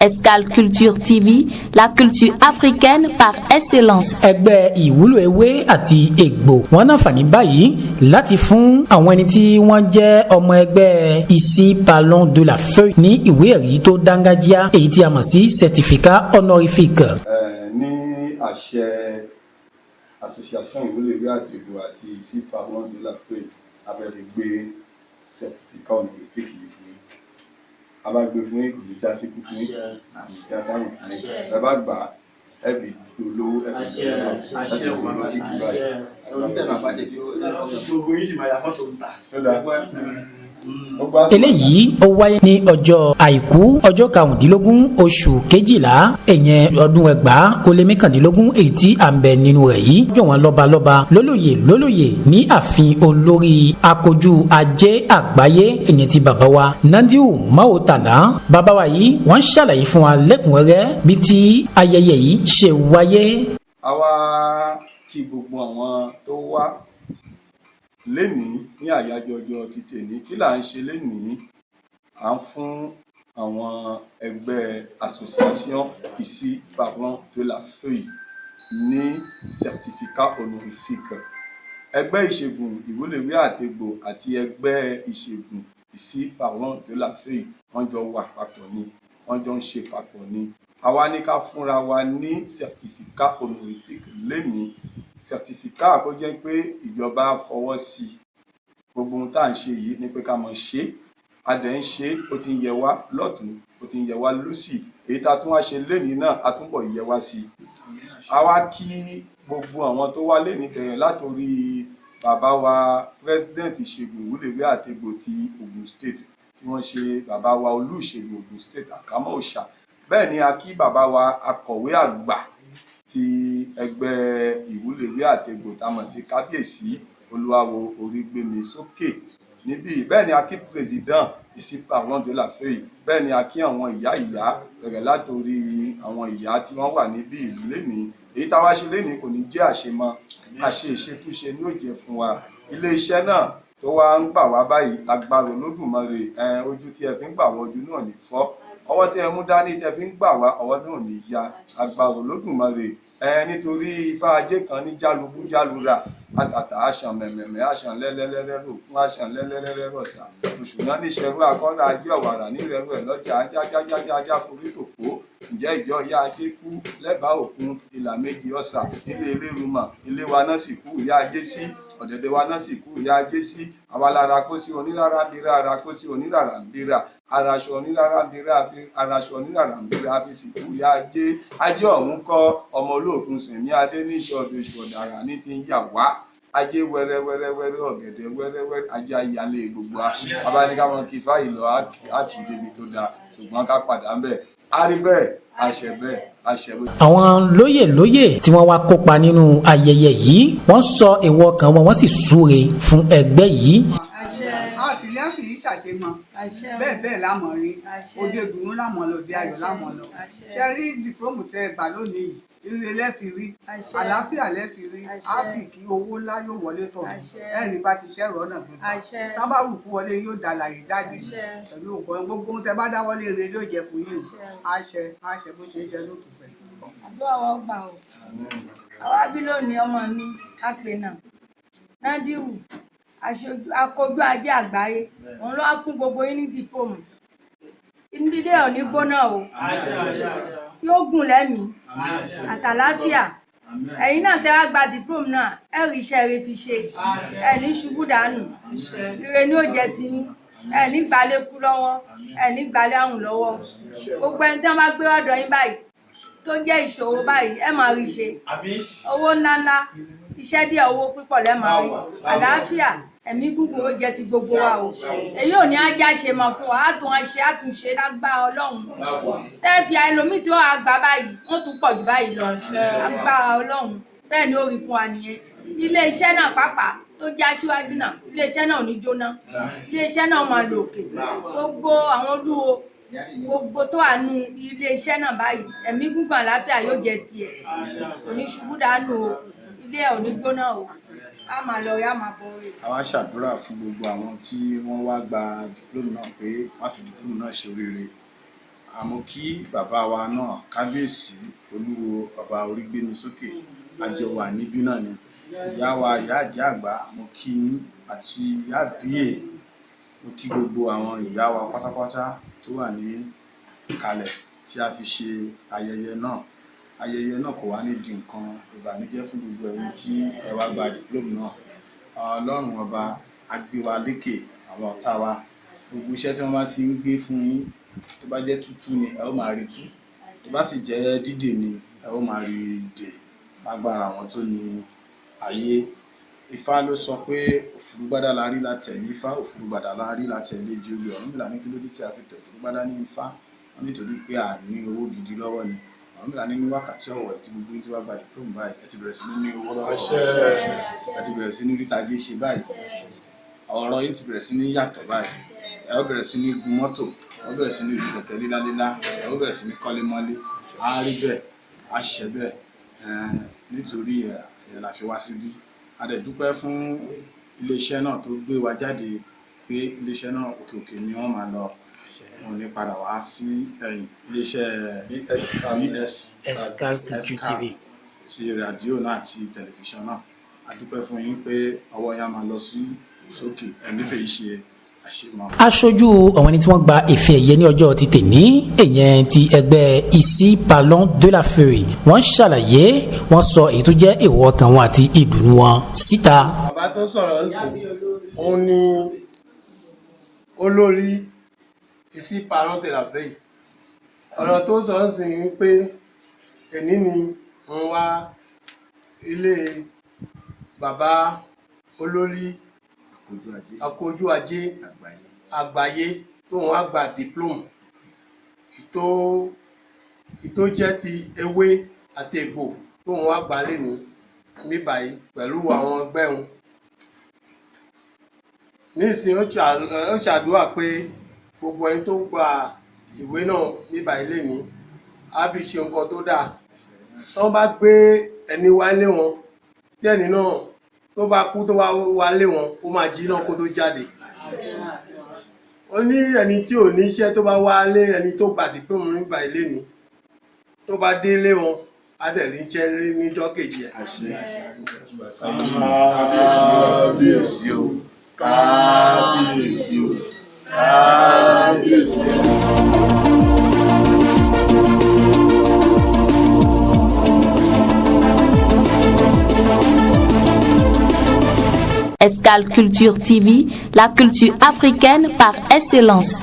Escale Culture TV, la culture africaine par excellence. Ẹgbẹ́ ìwúlò ewé àti egbò wọn náfààní báyìí láti fún àwọn ẹni tí wọ́n jẹ́ ọmọ ẹgbẹ́ Ici Parlons de la Feuille ní ìwé ẹ̀rí tó dángájíá èyí tí a mọ̀ sí certificat honorifique. Ní àṣẹ association ìwúlò ewé àti egbò àti Ici Parlons de la Feuille abẹ́rẹ́ gbé certificat honorifique yìí fún yín. Abágbé fún yín kò ní já síkú fún yín, kò ní já sárùn fún yín. Ẹ bá gbà ẹ fi olówó ẹ fi olówó kíkì báyìí. Eléyìí ó wáyé ní ọjọ́ àìkú ọjọ́ 15 oṣù kejìlá ẹ̀yẹn ọdún 2019 èyí tí à ń bẹ nínú rẹ̀ yìí. Jọ wọn lọ́balọ́ba lólóyè ní ààfin olórí akojú ajé àgbáyé ẹ̀yẹn ti bàbá wa Nandiu Maotana. Bàbá wa yìí wọ́n ṣàlàyé fún wa lẹ́kùnrẹ́rẹ́ bí tí ayẹyẹ yìí ṣe wáyé. Àwa kí gbogbo àwọn tó wá lénìí ní àyájọ́ ọjọ́ ti tèmi kí là ń ṣe lénìí à ń fún àwọn ẹgbẹ́ association Ici Parlons de la Feuille ní certificat honorifique. Ẹgbẹ́ ìṣègùn ìwúlò ewé àtegbò àti ẹgbẹ́ ìṣègùn Ici Parlons de la Feuille wọ́n jọ wà papọ̀ ni wọ́n jọ ń ṣe papọ̀ ni. Àwa ní ká fúnra wa ní certificat honorifique lénìí. Certificat kó jẹ́ pé ìjọba fọwọ́ sí gbogbo ohun tá à ń ṣe yìí ní pé ká mọ̀ ṣe a dẹ̀ ń ṣe ó ti ń yẹ wá lọ́tún ó ti ń yẹ wá lósì èyí tá a tún wá ṣe lénìí náà a túnbọ̀ yẹ wá sí i. A wá kí gbogbo àwọn tó wá lénìí bẹ̀rẹ̀ látòrí bàbá wa president ìṣègùn ìwúlò ewé àtegbò ti Ogun State tí wọ́n ṣe bàbá wa olú ìṣègùn Ogun State Àkámọ́ Òòṣà. Bẹ́ẹ̀ ni a kí bàbá wa akọ̀wé àgbà ti ẹgbẹ́ ìwúlò ewé àtegbò tá a mọ̀ sí kábíyèsí olúwawo Orígbémisókè níbí. Bẹ́ẹ̀ ni a kí président Ici Parlons de la Feuille. Bẹ́ẹ̀ ni a kí àwọn ìyá bẹ̀rẹ̀ látòrí àwọn ìyá tí wọ́n wà níbí ìlú lénìí. Èyí táwa ṣe lénìí kò ní jẹ́ àṣemọ àṣe ìṣetúnṣe ní òjẹ́ fún wa. Ilé iṣẹ́ náà tó wá ń gbà wá báyìí lágbára Olódùmarè ojú tí ẹ fi ń gbà wọ ojú náà ní fọ́, ọwọ́ tí ẹ mú dání tẹ fi ń gbà wá ọwọ́ náà ní ya lágbára Olódùmarè. Nítorí ifá ajé kan ní jálubú jálura àtàtà àṣàn mẹ̀mẹ̀mẹ̀ àṣàn lẹ́lẹ́lẹ́rẹ́ òkun àṣàn lẹ́lẹ́lẹ́rẹ́ rọ̀ṣà òṣùnà níṣẹ́rú akọ́rọ̀ ajé ọ̀wàrà nírẹ̀rú ẹ̀ lọ́jà ajájájájá forí tòpó. Ǹjẹ́ ìjọ ìyá ajé kú lẹ́bàá òkun ìlà méjì ọ̀sà nílé elérumọ̀ ilé wa náà sì kú ìyá ajé sí ọ̀dẹ̀dẹ̀ wa náà sì kú ìyá ajé sí àwa lára kó sí onílára ń bira ara kó sí onílára ń bira araṣọ onílára ń bira araṣọ onílára ń bira fi sì kú ìyá ajé. Ajé ọ̀hún kọ́ ọmọ olóòtún Sẹ̀mí Adé ní ìṣọ̀dọ̀ ìṣọ̀dàrà ní ti ń yà wá. Ajé wẹ́rẹ́wẹ́rẹ́wẹ́rẹ́ ọ̀gẹ̀dẹ̀ wẹ́rẹ́wẹ́rẹ́ ajé ayálé gbogbo abánikáwọn kí fáyì lọ àkì débi tó dáa ṣùgbọ́n ká padà ń bẹ̀ á rí bẹ́ẹ̀ àṣẹ bẹ́ẹ̀ àṣẹ bẹ́ẹ̀. Àwọn lóyè tí wọ́n wá kópa nínú ayẹyẹ yìí wọ́n sọ èrò ọkàn wọn wọ́n sì súre fún ẹgbẹ́ yìí. Àtìlẹ́yìn fi yìí ṣàjẹmọ́ bẹ́ẹ̀ lámọ̀ rí òde ìdùnnú lámọ̀ lọ òde ayọ̀ lámọ̀ lọ. Ṣé rí dìpọ́mù tẹ gbà lónìí yìí ire lẹ́fi rí àlàáfíà lẹ́fi rí á sì kí owó ńlá yóò wọlé tọ̀ ẹ̀rìn bá ti ṣẹ́rọ̀ ọ̀nà gbígbà tábàrù kú wọlé yóò dà láyé jáde pẹ̀lú ògbọ́n gbogbo ohun tẹ bá dáwọ́lé ire yóò jẹ fún yín àṣẹ bó ṣe ń ṣe lótú fẹ́. àdúrà wọn gbà ó àwa bí lónìí ọmọ mi kápẹ́ náà Nandiu akojú ajé àgbáyé òun ló wá fún gbogbo yín ní dìpọ́mù ilé ò ní gbóná o yóò gùn lẹ́mìí àtàláfíà ẹ̀yin náà tẹ́ wá gba diploma náà ẹ rí iṣẹ́ rẹ fi ṣe ẹ ní ṣubú dànù ire ní òjẹ ti yín ẹ ní gbalẹ̀ kú lọ́wọ́ ẹ ní gbalẹ̀ àrùn lọ́wọ́ gbogbo ẹni tí wọ́n bá gbé ọ̀dọ̀ yín báyìí tó jẹ́ ìṣòro báyìí ẹ máa rí ṣe owó ńláńlá iṣẹ́ díẹ̀ owó pípọ̀ lẹ́ máa rí àlàáfíà ẹ̀mí gúngùn ó jẹ́ ti gbogbo wa o èyí ò ní ajá ṣe mọ̀ fún wa àtúnṣe lágbára Ọlọ́run tẹ́ fi ẹlòmíì tí ó wà gbà báyìí wọ́n tún pọ̀ jù báyìí lọ lágbára Ọlọ́run bẹ́ẹ̀ ni ó rí fún wa nìyẹn. Ilé iṣẹ́ náà pàápàá tó jẹ́ aṣíwájú náà ilé iṣẹ́ náà ò ní jóná ilé iṣẹ́ náà máa lò òkè gbogbo àwọn olúwo gbogbo tó wà nù ilé iṣẹ́ náà báyìí ẹ̀mí gúngùn àlàáfíà yóò jẹ́ tiẹ̀ kò ní ṣubú dànù o ilé ẹ̀ ò ní jóná o a máa lọ yá máa bọ̀ rẹ̀. Àwa ṣàdúrà fún gbogbo àwọn tí wọ́n wá gba dìplómù náà pé wọ́n fi dìplómù náà ṣe oríire. àmọ́ kí bàbá wa náà kábíyèsí olúwo bàbá Orígbémisókè àjọ wà níbí náà ni ìyá wa ìyá àjẹ́ àgbà mo kí àti ìyá bíyè mo kí gbogbo àwọn ìyá wa pátápátá tó wà ní ìkàlẹ̀ tí a fi ṣe ayẹyẹ náà kò wá ní di nǹkan ìbànújẹ́ fún gbogbo ẹ̀yin tí ẹ wá gba diploma náà. Ọlọ́run ọba á gbé wa lékè àwọn ọ̀tá wa, gbogbo iṣẹ́ tí wọ́n bá ti ń gbé fún yín tó bá jẹ́ tútù ni ẹ ó máa rí tú, tó bá sì jẹ́ dídè ni ẹ ó máa rí dè lágbára àwọn tó ní ayé. Ifá ló sọ pé òfurufúgbádá la rí la tẹ̀lé Ifá, òfurufúgbádá la rí la tẹ̀lé Jolè. Ọ̀rúnmìlà ní kí ló dé tí a fi tẹ̀ òfurufúgbádá ní Ifá, wọ́n nítorí pé a ní owó gidi lọ́wọ́ ni. Ọ̀rúnmìlà ní wákàtí ọ̀wọ̀ ẹ̀ tí gbogbo yín tí wá gba diploma báyìí ẹ ti bẹ̀rẹ̀ sí ní owó lọ́wọ́, ẹ ti bẹ̀rẹ̀ sí ní ríta gé ṣe báyìí, ọ̀rọ̀ yín ti bẹ̀rẹ̀ sí ní yàtọ̀ báyìí, ẹ ó bẹ̀rẹ̀ sí ní gun mọ́tò, ẹ ó bẹ̀rẹ̀ sí ní gun kẹ̀kẹ́ lílá, ẹ ó bẹ̀rẹ̀ sí ní kọ́lé mọ́lé. Á rí bẹ́ẹ̀, á ṣẹ bẹ́ẹ̀, nítorí ẹ̀ la fi wá síbí. A dẹ̀ dúpẹ́ fún iléeṣẹ́ náà tó gbé wa jáde pé iléeṣẹ́ náà òkè òkè ni wọ́n máa lọ, wọn ní padà wá sí ẹ̀yìn iléeṣẹ́ Escal Culture TV ti rédíò náà àti tẹlifíṣàn náà. A dúpẹ́ fún yín pé ọwọ́ yá máa lọ sí sókè, ẹ̀mí fèyí ṣe àṣemọ́. Aṣojú àwọn ẹni tí wọ́n gba ife ẹ̀yẹ ní ọjọ́ ti tèmi èyàn ti ẹgbẹ́ Ici Parlons de la Feuille wọ́n ṣàlàyé, wọ́n sọ èyí tó jẹ́ èrò ọkàn wọn àti ìdùnnú wọn síta. Bàbá tó sọ̀rọ̀ ń sìn òun ni olórí Ici Parlons de la Feuille. Ọ̀rọ̀ tó sọ ń sìn pé èní ni wọ́n wá ilé bàbá olórí Akójú Ajé àgbáyé tó wọ́n á gba diploma ìtó jẹ́ ti ewé àti egbò tó wọ́n á gbà lẹ́nu ní báyìí pẹ̀lú àwọn ẹgbẹ́ wọn. Nísìnyí ó ṣàdúrà pé gbogbo ẹni tó gba ìwé náà ní báyìí lẹ́nu á fi ṣe nǹkan tó dáa. Tó bá gbé ẹni wálé wọn tí ẹni náà tó bá kú tó wá wálé wọn ó máa jí náà kó tó jáde. Ó ní ẹni tí ò ní iṣẹ́ tó bá wálé ẹni tó gba diploma nígbà ilé ni tó bá délé wọn á dẹ̀ rí iṣẹ́ níjọ́ kejì ẹ̀. Kábíyèsí o, kábíyèsí o, kábíyèsí o. Escal Culture TV, la culture africaine par excellence.